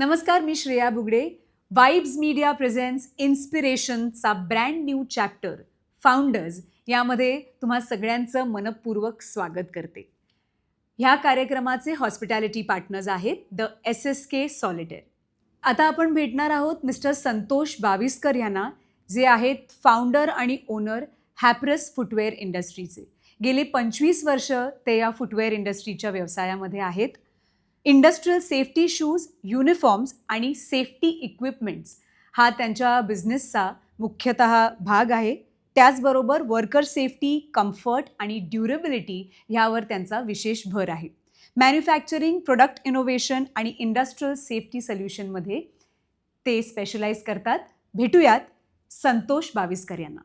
नमस्कार, मी Shreya Bugde. Vibes media presents इन्स्पिरेशनचा ब्रँड न्यू चॅप्टर फाउंडर्स यामध्ये तुम्हा सगळ्यांचं मनपूर्वक स्वागत करते. ह्या कार्यक्रमाचे हॉस्पिटॅलिटी पार्टनर्स आहेत द SSK सॉलिटेअर. आता आपण भेटणार आहोत मिस्टर संतोष बाविस्कर यांना, जे आहेत फाउंडर आणि ओनर हॅपरस फुटवेअर इंडस्ट्रीचे. गेली 25 वर्ष ते या फुटवेअर इंडस्ट्रीच्या व्यवसायामध्ये आहेत. इंडस्ट्रियल सेफ्टी शूज, युनिफॉर्म्स आणि सेफ्टी इक्विपमेंट्स हा त्यांच्या बिझनेसचा मुख्यतः भाग आहे. त्याचबरोबर वर्कर सेफ्टी, कम्फर्ट आणि ड्युरेबिलिटी ह्यावर त्यांचा विशेष भर आहे. मॅन्युफॅक्चरिंग, प्रोडक्ट इनोव्हेशन आणि इंडस्ट्रियल सेफ्टी सोल्युशनमध्ये ते स्पेशलाइज करतात. भेटूयात संतोष बाविस्कर यांना.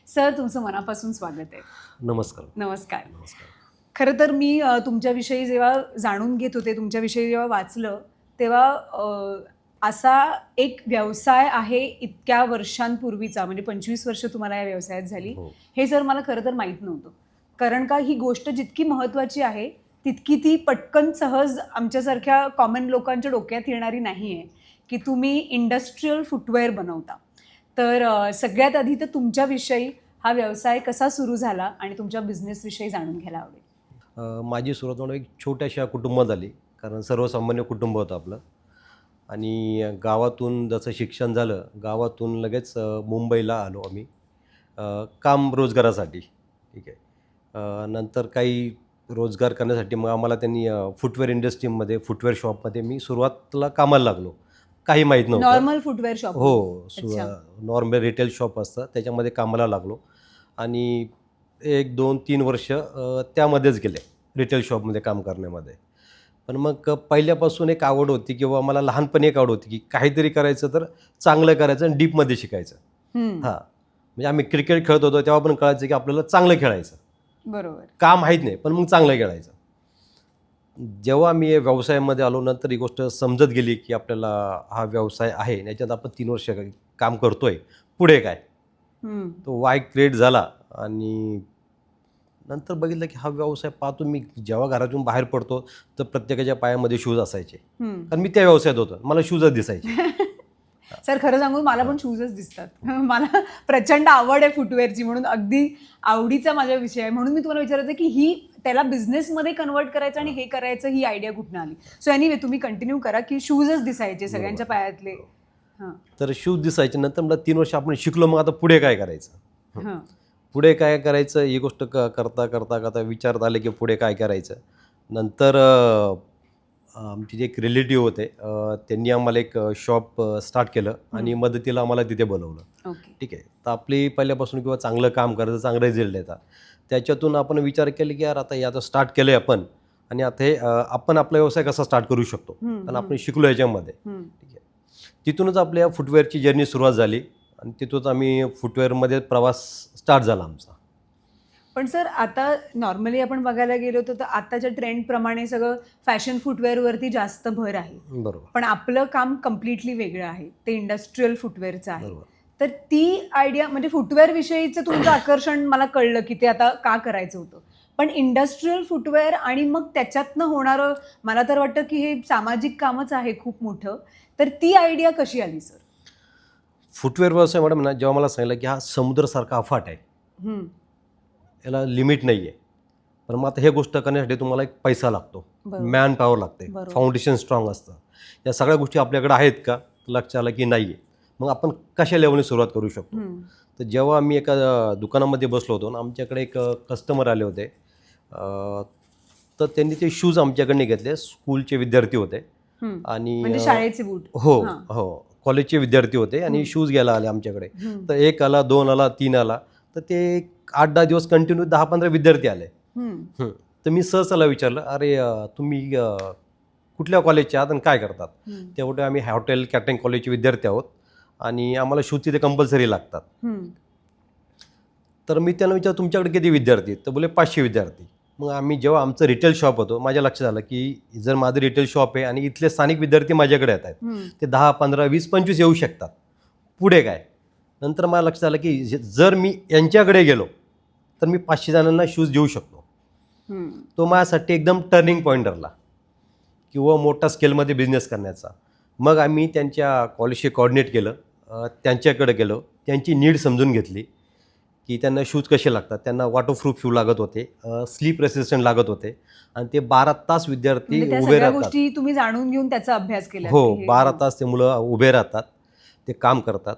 सर, तुमचं मनापासून स्वागत आहे. नमस्कार. नमस्कार. नमस्कार. खरं तर मी तुमच्याविषयी जेव्हा जाणून घेत होते, तुमच्याविषयी जेव्हा वाचलं, तेव्हा असा एक व्यवसाय आहे इतक्या वर्षांपूर्वीचा, म्हणजे 25 वर्ष तुम्हाला या व्यवसायात झाली, हो. हे सर मला खरं तर माहीत नव्हतं. कारण का ही गोष्ट जितकी महत्त्वाची आहे तितकी ती पटकन सहज आमच्यासारख्या कॉमन लोकांच्या डोक्यात येणारी नाही आहे की तुम्ही इंडस्ट्रियल फुटवेअर बनवता. तर सगळ्यात आधी तर तुमच्याविषयी हा व्यवसाय कसा सुरू झाला आणि तुमच्या बिझनेसविषयी जाणून घ्यायला आवडेल. माझी सुरुवात म्हणून एक छोट्याशा कुटुंबात झाली, कारण सर्वसामान्य कुटुंब होतं आपलं. आणि गावातून जसं शिक्षण झालं, गावातून लगेच मुंबईला आलो आम्ही काम रोजगारासाठी. ठीक आहे. नंतर काही रोजगार करण्यासाठी मग आम्हाला त्यांनी फुटवेअर इंडस्ट्रीमध्ये, फुटवेअर शॉपमध्ये मी सुरुवातीला कामाला लागलो. काही माहीत नव्हतं. Normal footwear shop? हो, नॉर्मल रिटेल शॉप असतं, त्याच्यामध्ये कामाला लागलो. आणि 1, 2, 3 वर्ष त्यामध्येच गेले, रिटेल शॉपमध्ये काम करण्यामध्ये. पण मग पहिल्यापासून एक आवड होती किंवा मला लहानपणी एक आवड होती की काहीतरी करायचं तर चांगलं करायचं आणि डीपमध्ये शिकायचं. हां, म्हणजे आम्ही क्रिकेट खेळत होतो तेव्हा पण कळायचं की आपल्याला चांगलं खेळायचं. बरोबर. का माहीत नाही, पण मग चांगलं खेळायचं. जेव्हा मी व्यवसायामध्ये आलो, नंतर ही गोष्ट समजत गेली की आपल्याला हा व्यवसाय आहे, याच्यात आपण 3 वर्ष काम करतोय, पुढे काय, तो वाय क्रिएट झाला. आणि नंतर बघितलं की हा व्यवसाय पाहतो मी, जेव्हा घरातून बाहेर पडतो तर प्रत्येकाच्या पायामध्ये शूज असायचे, कारण मी त्या व्यवसायात होतो, मला शूजच दिसायचे. सर, खरं सांगू, मला पण शूजच दिसतात. मला प्रचंड आवड आहे फुटवेअरची, म्हणून अगदी आवडीचा माझा विषय आहे. म्हणून मी तुम्हाला विचारते की ही त्याला बिझनेसमध्ये कन्वर्ट करायचं आणि हे करायचं, ही आयडिया कुठून आली? सो एनिवे, तुम्ही कंटिन्यू करा की शूजच दिसायचे सगळ्यांच्या पायातले. तर शूज दिसायचे. नंतर मला 3 वर्ष आपण शिकलो, मग आता पुढे काय करायचं, पुढे काय करायचं ही गोष्ट करता करता करता विचारात आले की पुढे काय करायचं. नंतर आमचे जे एक रिलेटिव्ह होते, त्यांनी आम्हाला एक शॉप स्टार्ट केलं आणि मदतीला आम्हाला तिथे बोलवलं. ठीक आहे. तर आपली पहिल्यापासून किंवा चांगलं काम करायचं, चांगलं रिझल्ट येतात, त्याच्यातून आपण विचार केले की यार आता हे आता स्टार्ट केलं आहे आपण, आणि आता हे आपण आपला व्यवसाय कसा स्टार्ट करू शकतो, कारण आपण शिकलो याच्यामध्ये. ठीक आहे. तिथूनच आपल्या फुटवेअरची जर्नी सुरुवात झाली आणि तिथूनच आम्ही फुटवेअरमध्ये प्रवास स्टार्ट झाला आमचा. पण सर, आता नॉर्मली आपण बघायला गेलो तर आताच्या ट्रेंडप्रमाणे सगळं फॅशन फुटवेअरवरती जास्त भर आहे. बरोबर. पण आपलं काम कम्प्लिटली वेगळं आहे, ते इंडस्ट्रियल फुटवेअरचं आहे. बरोबर. तर ती आयडिया, म्हणजे फुटवेअर विषयीचं तुमचं आकर्षण मला कळलं की ते आता का करायचं होतं. पण इंडस्ट्रियल फुटवेअर आणि मग त्याच्यातनं होणारं, मला तर वाटतं की हे सामाजिक कामच आहे खूप मोठं. तर ती आयडिया कशी आली सर? फुटवेअर व्यवसाय मॅडम ना, जेव्हा मला सांगितलं की हा समुद्रासारखा अफाट आहे, याला लिमिट नाही आहे, पण मग आता हे गोष्ट करण्यासाठी तुम्हाला एक पैसा लागतो, मॅन पॉवर लागते, फाउंडेशन स्ट्रॉंग असतं. या सगळ्या गोष्टी आपल्याकडे आहेत का, लक्ष आलं की नाही आहे. मग आपण कशा लेवलने सुरुवात करू शकतो. तर जेव्हा आम्ही एका दुकानामध्ये बसलो होतो ना, आमच्याकडे एक कस्टमर आले होते. तर त्यांनी ते शूज आमच्याकडे घेतले. स्कूलचे विद्यार्थी होते आणि शाळेचे बूट. हो हो, कॉलेजचे विद्यार्थी होते आणि शूज घ्यायला आले आमच्याकडे. तर 1 आला, 2 आला, 3 आला. तर ते 8-10 दिवस कंटिन्यू 10-15 विद्यार्थी आले. तर मी सहसाला विचारलं, अरे तुम्ही कुठल्या कॉलेजचे आहात आणि काय करतात? तेवढे आम्ही हॉटेल कॅटरिंग कॉलेजचे विद्यार्थी आहोत आणि आम्हाला शूज तिथे कंपल्सरी लागतात. तर मी त्यांना विचारलं, तुमच्याकडे किती विद्यार्थी? तर बोले 500 विद्यार्थी. मग आम्ही जेव्हा आमचं रिटेल शॉप होतं, माझ्या लक्षात आलं की जर माझं रिटेल शॉप आहे आणि इथले स्थानिक विद्यार्थी माझ्याकडे येत आहेत, ते 10, 15, 20, 25 येऊ शकतात, पुढे काय? नंतर मला लक्षात आलं की जर मी यांच्याकडे गेलो तर मी 500 जणांना शूज देऊ शकतो. तो माझ्यासाठी एकदम टर्निंग पॉईंट ठरला किंवा मोठा स्केलमध्ये बिझनेस करण्याचा. मग आम्ही त्यांच्या कॉलेजशी कोऑर्डिनेट केलं, त्यांच्याकडे गेलो, त्यांची नीड समजून घेतली की त्यांना शूज कसे लागतात. त्यांना वॉटरप्रूफ शू लागत होते, स्लीप रेसिस्टंट लागत होते आणि ते 12 तास विद्यार्थी म्हणजे त्या उभे सगळ्या राहतात. गोष्टी तुम्ही जाणून घेऊन त्याचा अभ्यास केला. हो, 12 तास ते मुलं उभे राहतात, ते काम करतात.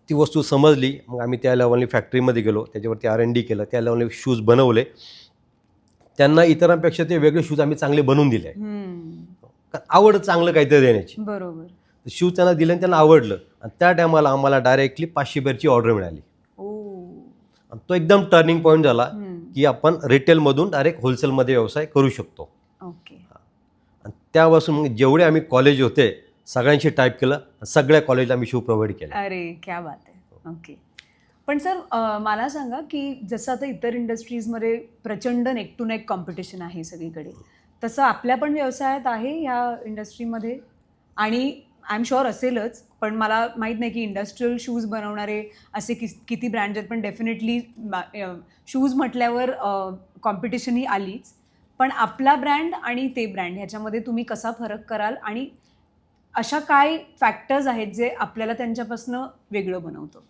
ती वस्तू समजली, मग आम्ही त्या लेवलनी फॅक्टरीमध्ये गेलो, त्याच्यावरती R&D केलं, त्या लेवलने शूज बनवले. त्यांना इतरांपेक्षा ते वेगळे शूज आम्ही चांगले बनवून दिले. आवड चांगलं काहीतरी देण्याची. बरोबर. शूज त्यांना दिले आणि त्यांना आवडलं आणि त्या टायमाला आम्हाला डायरेक्टली 500 पेअरची ऑर्डर मिळाली. आणि तो एकदम टर्निंग पॉईंट झाला की आपण रिटेलमधून डायरेक्ट होलसेलमध्ये व्यवसाय करू शकतो. ओके. आणि त्यापासून मग जेवढे आम्ही कॉलेज होते सगळ्यांशी टाईप केलं, सगळ्या कॉलेजला आम्ही शू प्रोव्हाइड केले. अरे क्या बात आहे. ओके. पण सर मला सांगा की जसं आता इतर इंडस्ट्रीजमध्ये प्रचंड नेक टू नेक कॉम्पिटिशन आहे सगळीकडे, तसं आपल्या पण व्यवसायात आहे ह्या इंडस्ट्रीमध्ये? आणि आय एम शुअर असेलच, पण मला माहीत नाही की इंडस्ट्रियल शूज बनवणारे असे किती ब्रँड आहेत. पण डेफिनेटली शूज म्हटल्यावर कॉम्पिटिशन ही आलीच. पण आपला ब्रँड आणि ते ब्रँड ह्याच्यामध्ये तुम्ही कसा फरक कराल आणि अशा काय फॅक्टर्स आहेत जे आपल्याला त्यांच्यापासून वेगळं बनवतं?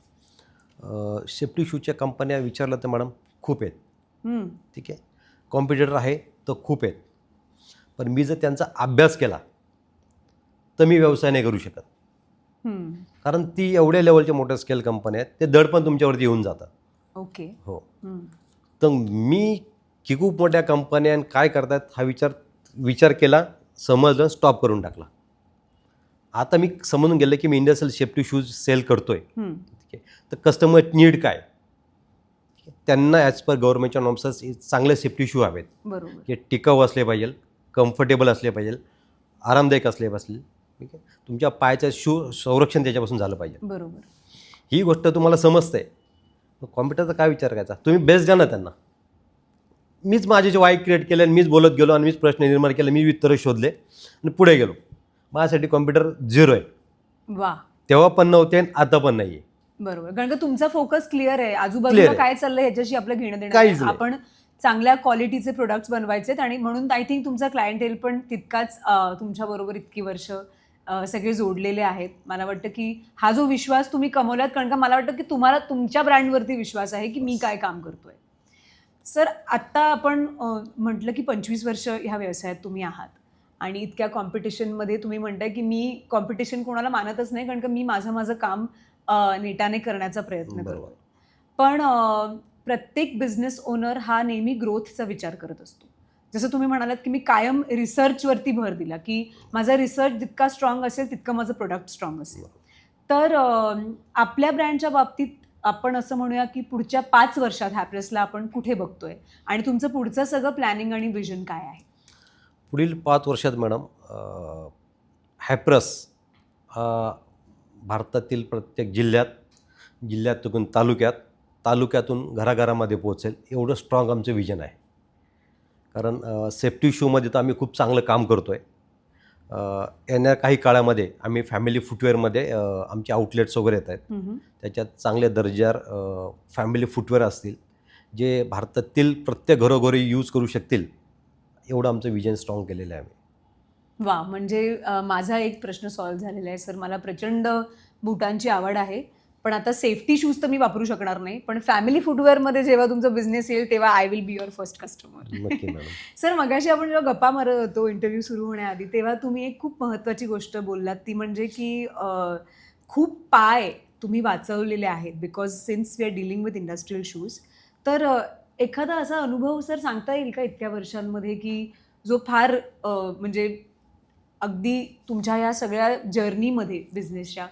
सेफ्टी शूजच्या कंपन्या विचारलं तर मॅडम खूप आहेत. ठीक आहे, कॉम्पिटिटर आहे तर खूप आहेत. पण मी जर त्यांचा अभ्यास केला तर मी व्यवसाय नाही करू शकत. कारण ती एवढ्या लेवलच्या मोठ्या स्केल कंपन्या आहेत, ते दड पण तुमच्यावरती येऊन जातात. ओके. हो. तर मी की खूप मोठ्या कंपन्या काय करतात हा विचार केला, समजलं, स्टॉप करून टाकला. आता मी समजून गेलं की मी इंडस्ट्रियल सेफ्टी शूज सेल करतोय. ठीक आहे, तर कस्टमर नीड काय, त्यांना ॲज पर गव्हर्नमेंटच्या नॉर्म्स चांगले सेफ्टी शू हवेत. बरोबर. की टिकाऊ असले पाहिजे, कम्फर्टेबल असले पाहिजे, आरामदायक असले पाहिजे. ठीक आहे, तुमच्या पायाचं संरक्षण त्याच्यापासून झालं पाहिजे. बरोबर. ही गोष्ट तुम्हाला समजते. मग कॉम्प्युटरचा काय विचार करायचा, तुम्ही बेस्ट द्या ना त्यांना. मीच माझे जे वाय क्रिएट केले आणि मीच बोलत गेलो आणि मीच प्रश्न निर्माण केले, मी उत्तरं शोधले आणि पुढे गेलो. माझ्यासाठी कॉम्प्युटर 0 आहे. वा. तेव्हा पण नव्हते आणि आता पण नाही आहे. बरोबर. कारण का तुमचा फोकस क्लिअर आहे. आजूबाजूला काय चाललंय ह्याच्याशी आपलं घेणं देणं काहीच नाही. नाही. आपण चांगल्या क्वालिटीचे प्रोडक्ट्स बनवायचे आणि म्हणून आय थिंक तुमचा क्लायंटेल पण तितकाच तुमच्याबरोबर इतकी वर्ष सगळे जोडलेले आहेत. मला वाटतं की हा जो विश्वास तुम्ही कमवलात, कारण का मला वाटतं की तुम्हाला तुमच्या ब्रँडवरती विश्वास आहे की मी काय काम करतोय. सर, आत्ता आपण म्हटलं की 25 वर्ष ह्या व्यवसायात तुम्ही आहात आणि इतक्या कॉम्पिटिशनमध्ये तुम्ही म्हणताय की मी कॉम्पिटिशन कोणाला मानतच नाही, कारण का मी माझं काम नेटाने करण्याचा प्रयत्न करतो. पण प्रत्येक बिझनेस ओनर हा नेहमी ग्रोथचा विचार करत असतो. जसं तुम्ही म्हणालात की मी कायम रिसर्चवरती भर दिला की माझा रिसर्च जितका स्ट्रॉंग असेल तितकं माझं प्रोडक्ट स्ट्रॉंग असेल. तर आपल्या ब्रँडच्या बाबतीत आपण असं म्हणूया की पुढच्या 5 वर्षात हॅपरसला आपण कुठे बघतोय आणि तुमचं पुढचं सगळं प्लॅनिंग आणि विजन काय आहे? पुढील 5 वर्षात मॅडम हॅपरस भारतातील प्रत्येक जिल्ह्यातून तालुक्यातून घराघरामध्ये पोहोचेल एवढं स्ट्रॉंग आमचं विजन आहे. कारण सेफ्टी शूमध्ये तर आम्ही खूप चांगलं काम करतो आहे. येणाऱ्या काही काळामध्ये आम्ही फॅमिली फुटवेअरमध्ये आमचे आउटलेट्स वगैरे येत आहेत. त्याच्यात चांगल्या दर्जावर फॅमिली फुटवेअर असतील जे भारतातील प्रत्येक घरोघरी यूज करू शकतील, एवढं आमचं विजन स्ट्रॉंग केलेलं आहे आम्ही. वा. म्हणजे माझा एक प्रश्न सॉल्व्ह झालेला आहे सर. मला प्रचंड बुटांची आवड आहे, पण आता सेफ्टी शूज तर मी वापरू शकणार नाही. पण फॅमिली फुटवेअरमध्ये जेव्हा तुमचा बिझनेस येईल तेव्हा I will be your first customer. नक्की मॅडम. सर, मगाशी आपण जेव्हा गप्पा मारत होतो इंटरव्ह्यू सुरू होण्याआधी, तेव्हा तुम्ही एक खूप महत्त्वाची गोष्ट बोललात, ती म्हणजे की खूप पाय तुम्ही वाचवलेले आहेत because since we are dealing with industrial shoes. तर एखादा असा अनुभव सर सांगता येईल का इतक्या वर्षांमध्ये की जो फार म्हणजे अगदी तुमच्या या सगळ्या जर्नीमध्ये बिझनेसच्या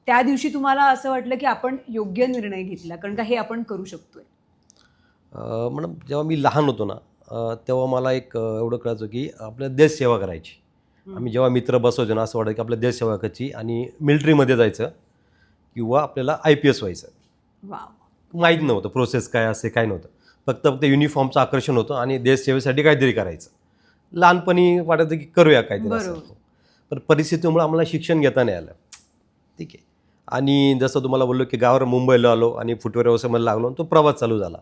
त्या दिवशी तुम्हाला असं वाटलं की आपण योग्य निर्णय घेतला, कारण का हे आपण करू शकतोय? मॅडम, जेव्हा मी लहान होतो ना तेव्हा मला एक एवढं कळायचं की आपल्या देश सेवा करायची. आम्ही जेव्हा मित्र बसवायचो ना असं वाटायचं की आपल्या देश सेवा करायची आणि मिलिटरीमध्ये जायचं किंवा आपल्याला IPS व्हायचं. माहीत नव्हतं प्रोसेस काय असे काय नव्हतं. फक्त युनिफॉर्मचं आकर्षण होतं आणि देश सेवेसाठी काहीतरी करायचं. लहानपणी वाटायचं की करूया काहीतरी असं. पण परिस्थितीमुळे आम्हाला शिक्षण घेता नाही आलं. ठीक आहे. आणि जसं तुम्हाला बोललो की गावावर मुंबईला आलो आणि फुटवेअर व्यवसायामध्ये लागलो, तो प्रवास चालू झाला.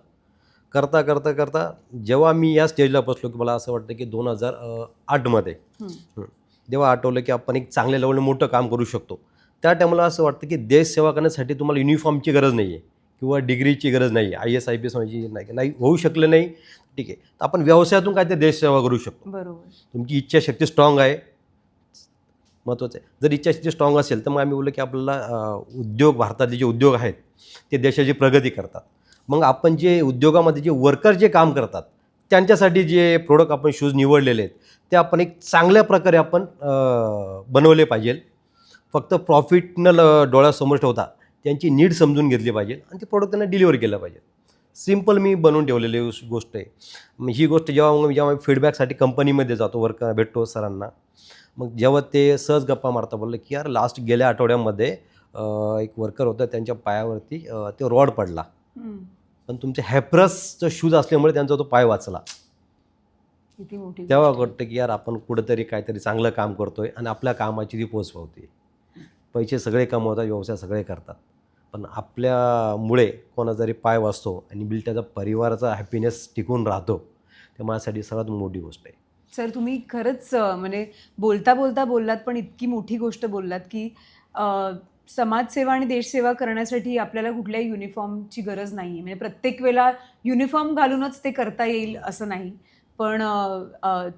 करता करता करता जेव्हा मी या स्टेजला बसलो की मला असं वाटतं की 2008मध्ये जेव्हा आठवलं की आपण एक चांगल्या लेवलने मोठं काम करू शकतो, त्या टायमाला असं वाटतं की देश सेवा करण्यासाठी तुम्हाला युनिफॉर्मची गरज नाही आहे किंवा डिग्रीची गरज नाही आहे, IAS IPS व्हायची नाही होऊ शकलं नाही, ठीक आहे, तर आपण व्यवसायातून काय ते देश सेवा करू शकतो. बरोबर. तुमची इच्छाशक्ती स्ट्रॉंग आहे, महत्त्वाचं आहे. जर इच्छाशक्ती स्ट्रॉंग असेल तर मग आम्ही बोललो की आपल्याला उद्योग, भारतातले जे उद्योग आहेत ते देशाची प्रगती करतात. मग आपण जे उद्योगामध्ये जे वर्कर जे काम करतात त्यांच्यासाठी जे प्रोडक्ट आपण शूज निवडलेले आहेत ते आपण एक चांगल्या प्रकारे आपण बनवले पाहिजे. फक्त प्रॉफिटनं डोळ्यासमोर ठेवता त्यांची नीड समजून घेतली पाहिजे आणि ते प्रोडक्ट त्यांना डिलिव्हर केलं पाहिजे. सिम्पल मी बनवून ठेवलेली गोष्ट आहे. मग ही गोष्ट जेव्हा फीडबॅकसाठी कंपनीमध्ये जातो, वर्कर भेटतो सरांना, मग जेव्हा ते सहज गप्पा मारता बोलले की यार गेल्या आठवड्यामध्ये एक वर्कर होतं, त्यांच्या पायावरती ते रॉड पडला, पण तुमचे हॅप्रसचं शूज असल्यामुळे त्यांचा तो पाय वाचला. किती मोठी तेव्हा गोष्ट आहे. वाटतं की यार आपण कुठंतरी काहीतरी चांगलं काम करतोय आणि आपल्या कामाची ती पोच पावते. पैसे सगळे कमवतात, व्यवसाय सगळे करतात, पण आपल्यामुळे कोणाचा जरी पाय वाचतो आणि त्याचा परिवाराचा हॅपीनेस टिकून राहतो, ते माझ्यासाठी सर्वात मोठी गोष्ट आहे. सर, तुम्ही खरंच म्हणजे बोलता बोलता बोललात, पण इतकी मोठी गोष्ट बोललात की समाजसेवा आणि देशसेवा करण्यासाठी आपल्याला कुठल्याही युनिफॉर्मची गरज नाही आहे. म्हणजे प्रत्येक वेळेला युनिफॉर्म घालूनच ते करता येईल असं नाही. पण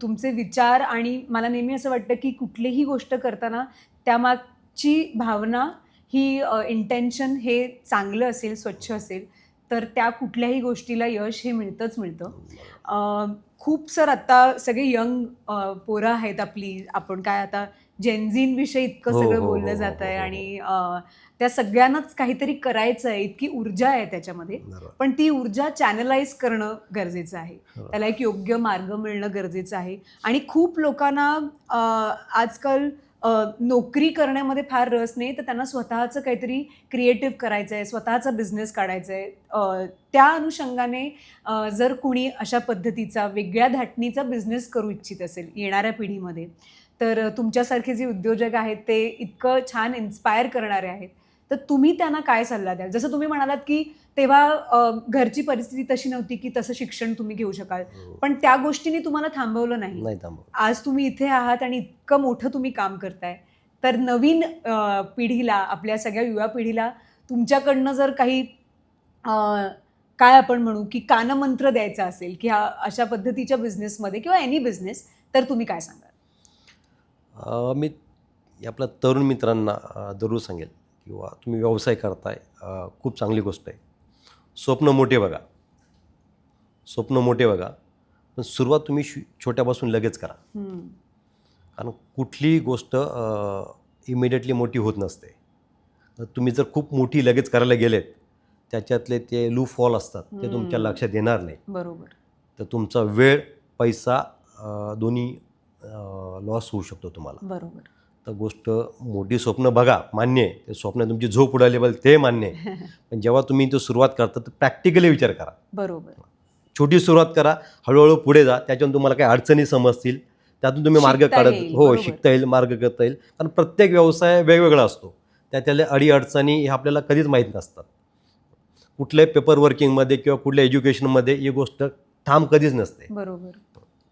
तुमचे विचार आणि मला नेहमी असं वाटतं की कुठलीही गोष्ट करताना त्यामागची भावना ही इंटेन्शन हे चांगलं असेल, स्वच्छ असेल, तर त्या कुठल्याही गोष्टीला यश हे मिळतंच मिळतं. खूप सर आता सगळे यंग पोरं आहेत आपली, आपण काय आता जेनझींविषयी इतकं हो, सगळं हो, बोललं हो, हो, जात आहे हो, हो. आणि त्या सगळ्यांनाच काहीतरी करायचं आहे, इतकी ऊर्जा आहे त्याच्यामध्ये, बरोबर. पण ती ऊर्जा चॅनलाइज करणं गरजेचं आहे. हो. त्याला एक योग्य मार्ग मिळणं गरजेचं आहे. आणि खूप लोकांना आजकाल नोकरी करण्यामध्ये फार रस नाही, तर त्यांना स्वतःचं काहीतरी क्रिएटिव्ह करायचं आहे, स्वतःचा बिझनेस काढायचा आहे. त्या अनुषंगाने जर कुणी अशा पद्धतीचा वेगळ्या धाटणीचा बिझनेस करू इच्छित असेल येणाऱ्या पिढीमध्ये, तर तुमच्यासारखे जे उद्योजक आहेत ते इतकं छान इन्स्पायर करणारे आहेत, तर तुम्ही त्यांना काय सल्ला द्याल? जसं तुम्ही म्हणालात की तेव्हा घरची परिस्थिती तशी नव्हती की तसं शिक्षण तुम्ही घेऊ शकाल, पण त्या गोष्टींनी तुम्हाला थांबवलं नाही. नाही थांबव. आज तुम्ही इथे आहात आणि इतकं मोठं तुम्ही काम करताय, तर नवीन पिढीला, आपल्या सगळ्या युवा पिढीला तुमच्याकडनं जर काही काय आपण म्हणू की कानमंत्र द्यायचा असेल की अशा पद्धतीच्या बिझनेसमध्ये किंवा एनी बिझनेस, तर तुम्ही काय सांगाल? मी आपल्या तरुण मित्रांना जरूर सांगेल किंवा तुम्ही व्यवसाय करताय, खूप चांगली गोष्ट आहे. स्वप्न मोठे बघा, स्वप्न मोठे बघा, पण सुरुवात तुम्ही छोट्यापासून लगेच करा. कारण कुठलीही गोष्ट इमिडिएटली मोठी होत नसते. तर तुम्ही जर खूप मोठी लगेच करायला गेलेत, त्याच्यातले ते लूप फॉल असतात, ते तुमच्या लक्षात येणार नाही. बरोबर. तर तुमचा वेळ, पैसा दोन्ही लॉस होऊ शकतो तुम्हाला. बरोबर. तर गोष्ट मोठी स्वप्न बघा, मान्य आहे, ते स्वप्न तुमची झोप उडाली पाहिजे ते मान्य आहे, पण जेव्हा तुम्ही तो सुरुवात करता तर प्रॅक्टिकली विचार करा. बरोबर. छोटी सुरुवात करा, हळूहळू पुढे जा, त्याच्यातून तुम्हाला काही अडचणी समजतील, त्यातून तुम्ही मार्ग शिकता काढत येईल, हो बरोबर. शिकता येईल, मार्ग करता येईल. कारण प्रत्येक व्यवसाय वेगवेगळा असतो, त्यातल्या अडीअडचणी हे आपल्याला कधीच माहीत नसतात. कुठल्याही पेपर वर्किंगमध्ये किंवा कुठल्या एज्युकेशनमध्ये ही गोष्ट ठाम कधीच नसते. बरोबर.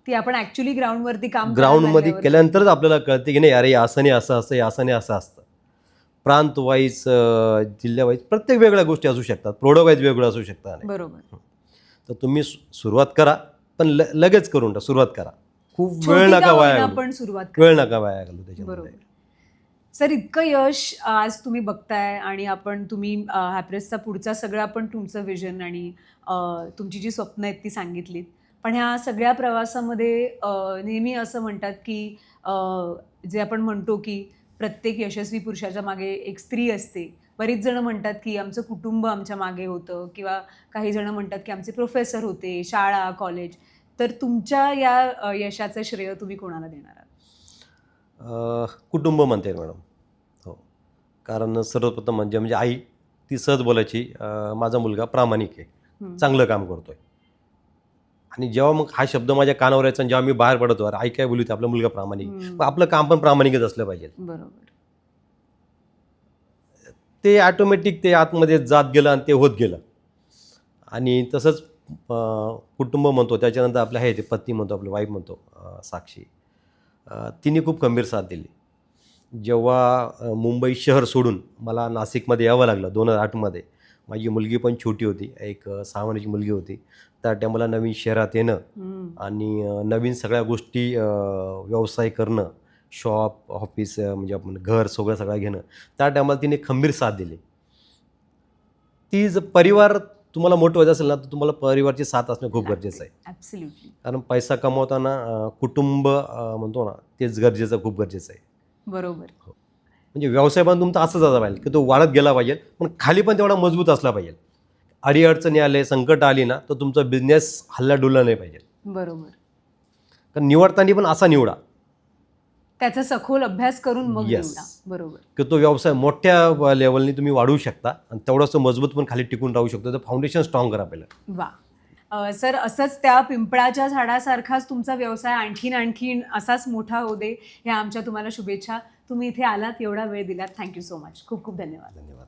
ती आपण ॲक्च्युली ग्राउंडवरती काम करायला ग्राउंडमध्ये लागल्यावर केल्यानंतरच आपल्याला कळते की नाही, अरे असं नाही, असं असं, असं नाही, असं असतं. प्रांत वाईज, जिल्ह्या वाईज प्रत्येक वेगळ्या गोष्टी असू शकतात, प्रोडक्ट वाईज वेगळं असू शकतात. बरोबर. तर तुम्ही सुरुवात करा, पण लगेच करून टाका, सुरुवात करा. खूप छोटी वेळ का नका वाया होईना, घालू, पण सुरुवात वेळ करा. नका वाया घालू त्याच्यामध्ये. बरोबर. सर, इतकं यश आज तुम्ही बघताय आणि तुम्ही हॅपरेसचा पुढचा सगळा पण तुमचं विजन आणि तुमची जी स्वप्न आहेत ती सांगितलीत. पण ह्या सगळ्या प्रवासामध्ये नेहमी असं म्हणतात की जे आपण म्हणतो की प्रत्येक यशस्वी पुरुषाच्या मागे एक स्त्री असते. बरीच जण म्हणतात की आमचं कुटुंब आमच्या मागे होतं, किंवा काही जण म्हणतात की आमचे प्रोफेसर होते, शाळा, कॉलेज. तर तुमच्या या यशाचं श्रेय तुम्ही कोणाला देणार आहात? कुटुंब म्हणता येईल मॅडम. हो, कारण सर्वप्रथम म्हणजे आई ती सहज बोलायची, माझा मुलगा प्रामाणिक आहे, चांगलं काम करतोय. आणि जेव्हा मग हा शब्द माझ्या कानावर यायचा आणि जेव्हा मी बाहेर पडतो, अरे आई काय बोलू, आपला मुलगा प्रामाणिक, मग आपलं काम पण प्रामाणिकच असलं पाहिजे. बरोबर. ते ऑटोमॅटिक ते आतमध्ये जात गेलं आणि ते होत गेलं. आणि तसंच कुटुंब म्हणतो, त्याच्यानंतर आपल्या आहे ते पत्नी म्हणतो, आपली वाईफ म्हणतो, साक्षी, तिने खूप खंबीर साथ दिली. जेव्हा मुंबई शहर सोडून मला नाशिकमध्ये यावं लागलं 2008मध्ये, माझी मुलगी पण छोटी होती, एक 6 महिन्याची मुलगी होती. त्या टायमाला नवीन शहरात येणं आणि नवीन सगळ्या गोष्टी, व्यवसाय करणं, शॉप, ऑफिस, म्हणजे आपण घर सगळं घेणं, त्या टायमाला तिने खंबीर साथ दिली. ती जर परिवार तुम्हाला मोठं व्हायचं असेल ना, तर तुम्हाला परिवारची साथ असणं खूप गरजेचं आहे. ॲब्सल्युटली. कारण पैसा कमवताना कुटुंब म्हणतो ना, तेच गरजेचं, खूप गरजेचं आहे. बरोबर. म्हणजे व्यवसाय पण तुमचा असं झाला पाहिजे की तो वाढत गेला पाहिजे, पण खाली पण तेवढा मजबूत असला पाहिजे. अडीअडचणी आले, संकट आली ना, तर तुमचा बिझनेस हल्ला नाही पाहिजे. बरोबर. कारण निवडताना पण असा निवडा त्याचा सखोल अभ्यास करून मग Yes. निवडा. बरोबर. की तो व्यवसाय मोठ्या लेवलनी तुम्ही वाढवू शकता आणि तेवढाच तो मजबूत पण खाली टिकून राहू शकतो. तर फाउंडेशन स्ट्रॉंग करा पहिलं. वा. सर, असंच त्या पिंपळाच्या झाडासारखाच तुमचा व्यवसाय आणखीन असाच मोठा होऊ दे, ह्या आमच्या तुम्हाला शुभेच्छा. तुम्ही इथे आलात, एवढा वेळ दिलात, थँक्यू सो मच. खूप खूप धन्यवाद. धन्यवाद.